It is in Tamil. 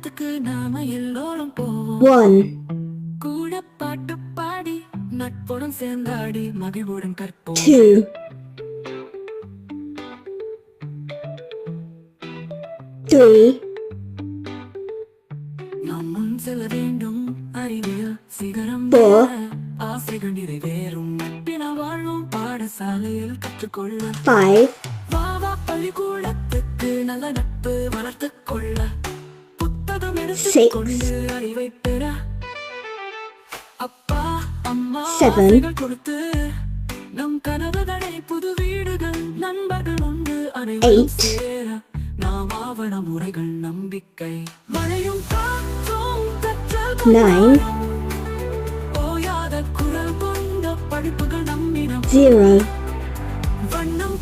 பள்ளிக்கூடத்துக்கு நாம எல்லோரும் போவோம். 1, கூட பாட்டு பாடி நட்புடன் சேர்ந்தாடி மகிழ்வுடன் கற்போம். 2, 3, நாம் முன் செல்ல வேண்டும் அறிவியல் சிகரம் 4, ஆசைகள் நிறைவேறும் நட்பின வாழும் பாடசாலையில் கற்றுக்கொள்ள 5, வாவா பள்ளிக்கூடத்துக்கு நல்ல நட்பு வளர்த்துக் கொள்ள புத்தகம் எடுத்துக் கொண்டு அறிவை பெற அப்பா அம்மா 7, ஆசைகள் கொடுத்து நம் கனவுகளை புது வீடுகள் நண்பர்கள் உண்டு அனைவரும் 8, சேர நாம் ஆவண முறைகள் நம்பிக்கை மழையும் காற்றும் கற்றல் 9, ஓயாத குரல் கொண்ட படிப்புகள் நம்மிடம் 0, வண்ணம்